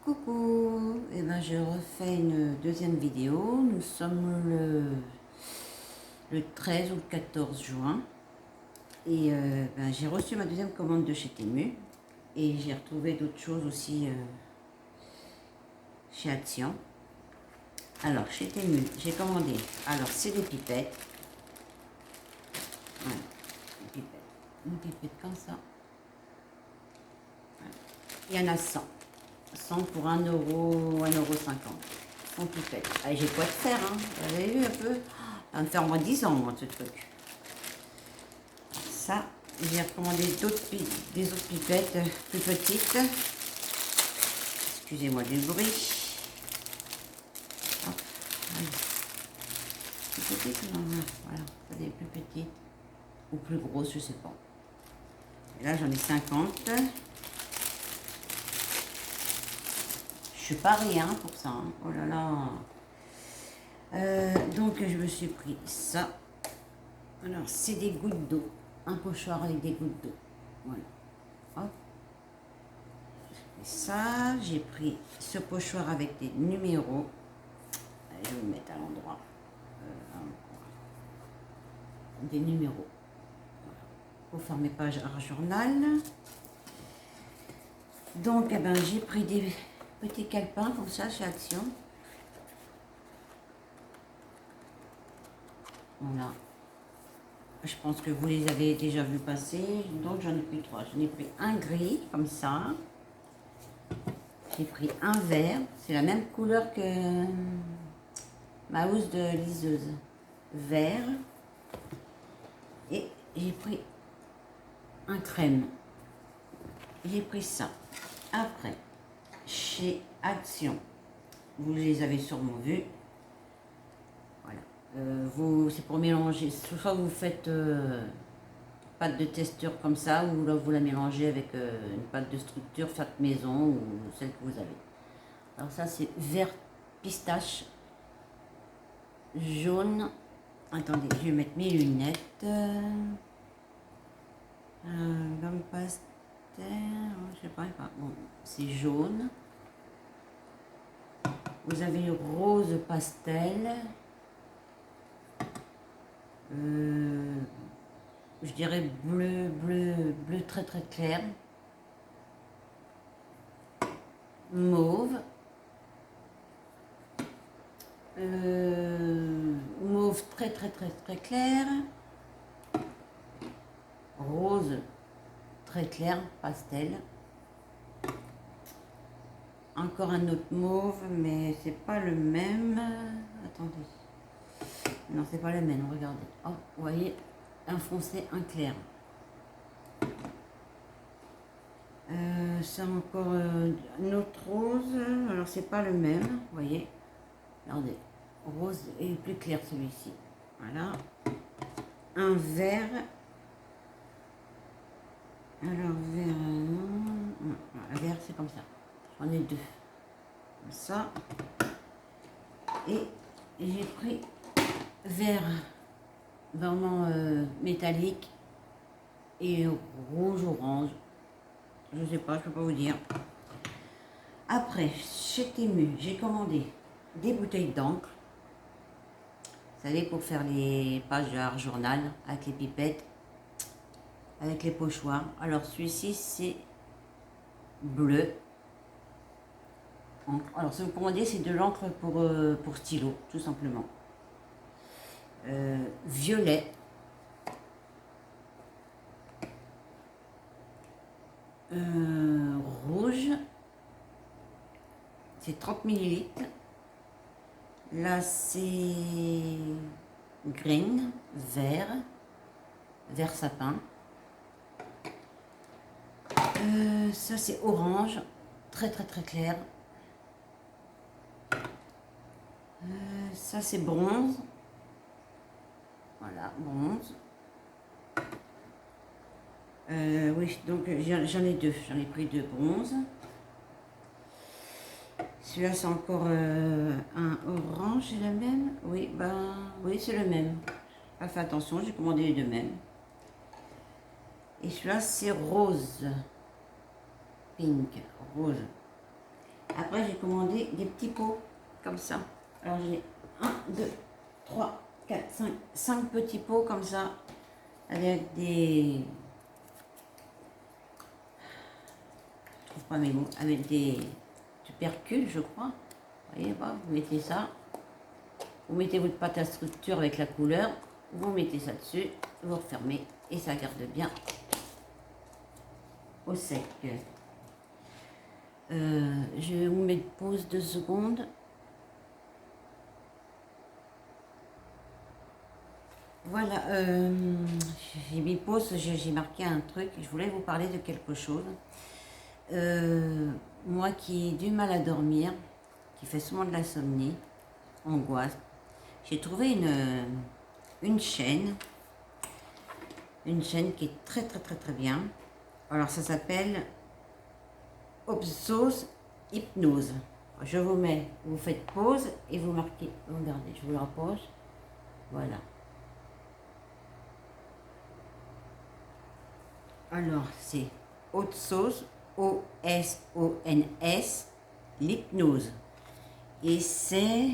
Coucou, et ben je refais une deuxième vidéo. Nous sommes le 13 ou le 14 juin et j'ai reçu ma deuxième commande de chez Temu et j'ai retrouvé d'autres choses aussi chez Action. Alors chez Temu, j'ai commandé, alors c'est des pipettes. Voilà, une pipette comme ça. Voilà. Il y en a 100. 100 pour 1 euro, 1,50 €. 100 pipettes. Ah, j'ai quoi de faire, hein. Vous avez vu un peu? Ça va me faire au moins 10 ans, moi, ce truc. Ça, j'ai recommandé des autres pipettes plus petites. Excusez-moi du bruit. Hop, voilà. Plus petites, non, voilà, des plus petites ou plus grosses, je sais pas. Et là, j'en ai 50. Je suis pas rien pour ça, hein. Oh là là. Donc je me suis pris ça. Alors c'est des gouttes d'eau, un pochoir avec des gouttes d'eau. Voilà. Hop. Et ça, j'ai pris ce pochoir avec des numéros. Allez, je vais le mettre à l'endroit. Des numéros. Voilà. Pour faire mes pages art journal. Donc eh ben, j'ai pris des petits calepins comme ça chez Action. Voilà. Je pense que vous les avez déjà vus passer. Donc j'en ai pris 3. J'en ai pris un gris comme ça. J'ai pris un vert. C'est la même couleur que ma housse de liseuse. Vert. Et j'ai pris un crème. J'ai pris ça. Après, chez Action, vous les avez sûrement vus. Voilà. C'est pour mélanger. Soit vous faites pâte de texture comme ça, ou là vous la mélangez avec une pâte de structure faite maison ou celle que vous avez. Alors ça c'est vert pistache, jaune. Attendez, je vais mettre mes lunettes. Gomme pastel, je sais pas. Bon, c'est jaune. Vous avez rose pastel. Je dirais bleu très très clair. Mauve. Mauve très très très très clair. Rose très clair, pastel. Encore un autre mauve, mais c'est pas le même. Attendez. Non, c'est pas le même, regardez. Oh, vous voyez, un foncé, un clair. C'est encore un autre rose. Alors, c'est pas le même, vous voyez. Regardez, rose est plus clair celui-ci. Voilà. Un vert. Alors, vert, non. Un vert, c'est comme ça. J'en ai deux. Comme ça. Et j'ai pris vert vraiment métallique et rouge orange, je sais pas, je peux pas vous dire. Après chez Temu, j'ai commandé des bouteilles d'encre, vous savez, pour faire les pages de art journal avec les pipettes, avec les pochoirs. Alors celui-ci c'est bleu. Alors ce que vous commandez, c'est de l'encre pour stylo, tout simplement. Violet, rouge, c'est 30 ml. Là c'est green, vert sapin. Ça c'est orange, très très très clair. Ça c'est bronze. Voilà, bronze. Oui, donc j'en ai deux. J'en ai pris deux bronzes. Celui-là c'est encore un orange, c'est le même. Oui, ben oui, c'est le même. Pas fait attention, j'ai commandé les deux mêmes. Et celui-là c'est rose. Pink, rose. Après, j'ai commandé des petits pots comme ça. Alors, j'ai 1, 2, 3, 4, 5 petits pots comme ça, avec des... Je trouve pas mes mots. Avec des tubercules, je crois. Vous voyez, bah, vous mettez ça. Vous mettez votre pâte à structure avec la couleur. Vous mettez ça dessus. Vous refermez. Et ça garde bien au sec. Je vais vous mettre pause 2 secondes. Voilà, j'ai mis pause, j'ai marqué un truc, je voulais vous parler de quelque chose. Moi qui ai du mal à dormir, qui fait souvent de l'insomnie, angoisse, j'ai trouvé une chaîne qui est très très très très bien. Alors ça s'appelle Opsos Hypnose. Je vous mets, vous faites pause et vous marquez, regardez, je vous la repose, voilà. Alors, c'est Opsos, O-S-O-N-S, l'hypnose. Et c'est...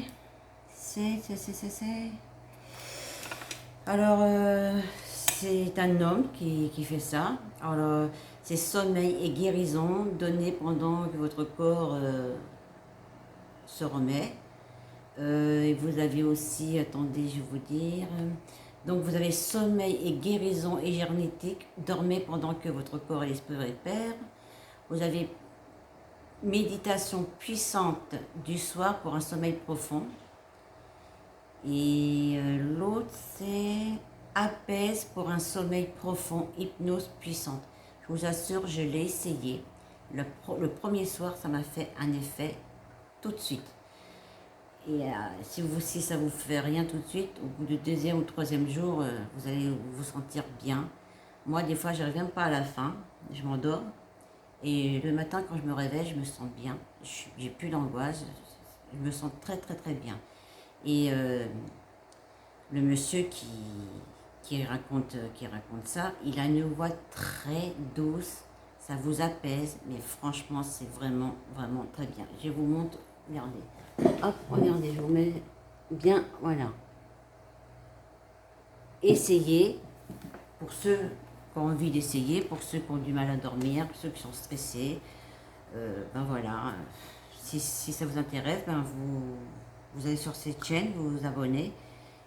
Alors, c'est un homme qui fait ça. Alors, c'est sommeil et guérison donné pendant que votre corps se remet. Et vous avez aussi, attendez, je vais vous dire... Donc vous avez sommeil et guérison énergétique, dormez pendant que votre corps et l'esprit répèrent. Vous avez méditation puissante du soir pour un sommeil profond. Et l'autre c'est apaise pour un sommeil profond, hypnose puissante. Je vous assure, je l'ai essayé. Le premier soir, ça m'a fait un effet tout de suite. Et si ça vous fait rien tout de suite, au bout du 2e ou 3e jour, vous allez vous sentir bien. Moi, des fois, je n'arrive même pas à la fin, je m'endors. Et le matin, quand je me réveille, je me sens bien. J'ai plus d'angoisse, je me sens très très très bien. Et le monsieur qui raconte ça, il a une voix très douce, ça vous apaise, mais franchement, c'est vraiment vraiment très bien. Je vous montre, regardez. Hop, regardez, je vous mets bien, voilà. Essayez, pour ceux qui ont envie d'essayer, pour ceux qui ont du mal à dormir, pour ceux qui sont stressés, ben voilà, si ça vous intéresse, ben vous allez sur cette chaîne, vous vous abonnez,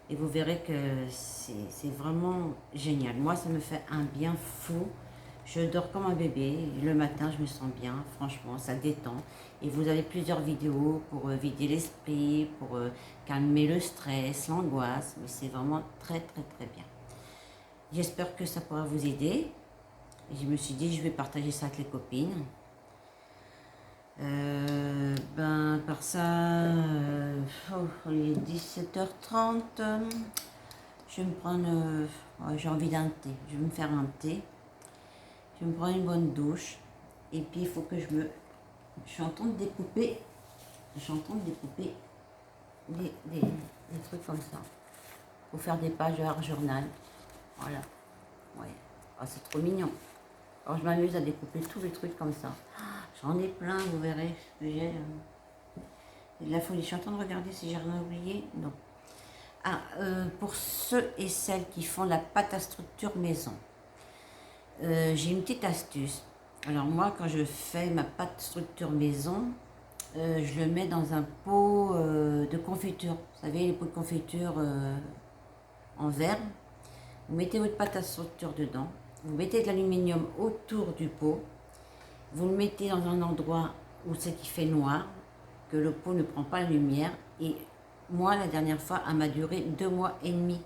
et vous verrez que c'est vraiment génial. Moi, ça me fait un bien fou. Je dors comme un bébé, le matin je me sens bien, franchement ça détend. Et vous avez plusieurs vidéos pour vider l'esprit, pour calmer le stress, l'angoisse, mais c'est vraiment très très très bien. J'espère que ça pourra vous aider. Et je me suis dit je vais partager ça avec les copines. Par ça, il est 17h30, je vais me prendre, j'ai envie d'un thé, je vais me faire un thé. Je me prends une bonne douche et puis il faut que je suis en train de découper, des trucs comme ça pour faire des pages de art journal. Voilà, ouais, oh, c'est trop mignon. Alors je m'amuse à découper tous les trucs comme ça. J'en ai plein, vous verrez ce que j'ai. De la folie. Je suis en train de regarder si j'ai rien oublié. Non. Ah, pour ceux et celles qui font la pâte à structure maison. J'ai une petite astuce. Alors moi, quand je fais ma pâte structure maison, je le mets dans un pot de confiture. Vous savez, les pots de confiture en verre. Vous mettez votre pâte à structure dedans. Vous mettez de l'aluminium autour du pot. Vous le mettez dans un endroit où c'est qui fait noir, que le pot ne prend pas la lumière. Et moi, la dernière fois, elle m'a duré 2 mois et demi.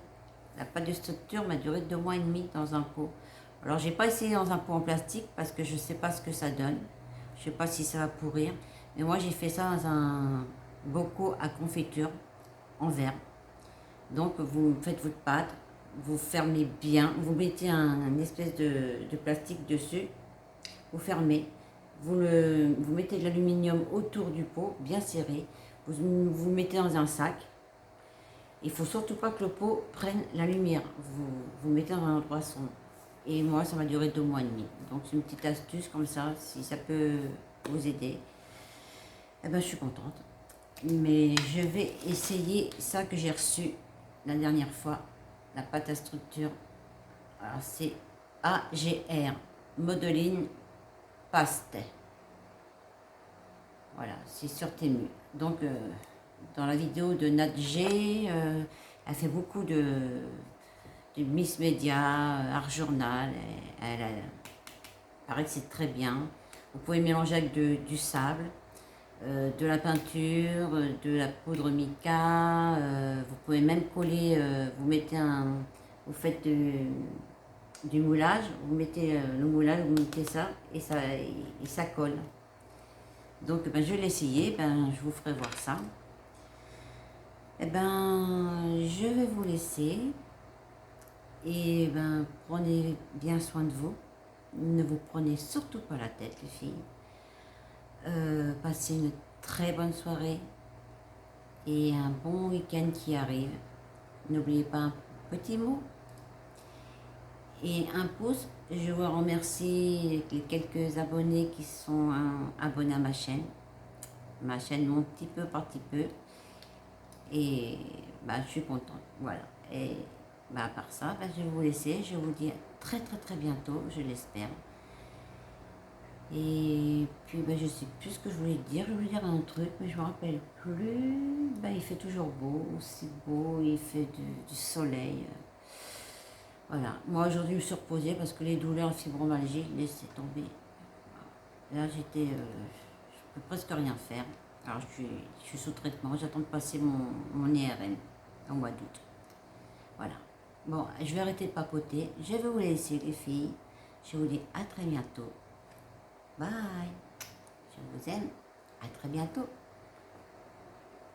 La pâte de structure m'a duré 2 mois et demi dans un pot. Alors, j'ai pas essayé dans un pot en plastique parce que je sais pas ce que ça donne. Je sais pas si ça va pourrir. Mais moi, j'ai fait ça dans un bocaux à confiture en verre. Donc, vous faites votre pâte, vous fermez bien, vous mettez un espèce de plastique dessus, vous fermez, vous mettez de l'aluminium autour du pot, bien serré, vous le mettez dans un sac. Il faut surtout pas que le pot prenne la lumière, vous mettez dans un endroit sombre. Et moi, ça m'a duré 2 mois et demi. Donc, c'est une petite astuce comme ça, si ça peut vous aider. Eh ben, je suis contente. Mais je vais essayer ça que j'ai reçu la dernière fois, la pâte à structure. Alors, c'est AGR, Modeline Paste. Voilà, c'est sur Temu. Donc, dans la vidéo de Nat G, elle fait beaucoup de Miss Media, Art Journal. Paraît que c'est très bien. Vous pouvez mélanger avec du sable, de la peinture, de la poudre mica. Vous pouvez même coller, vous faites du moulage, vous mettez le moulage, vous mettez ça et ça colle. Donc ben, je vais l'essayer, ben, je vous ferai voir ça. Et ben, je vais vous laisser et ben, prenez bien soin de vous. Ne vous prenez surtout pas la tête, les filles. Passez une très bonne soirée et un bon week-end qui arrive. N'oubliez pas un petit mot et un pouce. Je vous remercie les quelques abonnés qui sont abonnés à ma chaîne. Ma chaîne monte petit peu par petit peu. Et bah, je suis contente. Voilà. Et bah, à part ça, bah, je vais vous laisser. Je vous dis à très très très bientôt, je l'espère. Et puis bah, je sais plus ce que je voulais dire. Je voulais dire un truc, mais je me rappelle plus. Bah, il fait toujours beau, c'est beau, il fait du soleil. Voilà. Moi aujourd'hui, je me suis reposée parce que les douleurs fibromyalgie, je laissé tomber. Là, je peux presque rien faire. Alors, je suis sous traitement. J'attends de passer mon IRM au mois d'août. Voilà. Bon, je vais arrêter de papoter. Je vais vous laisser, les filles. Je vous dis à très bientôt. Bye. Je vous aime. À très bientôt.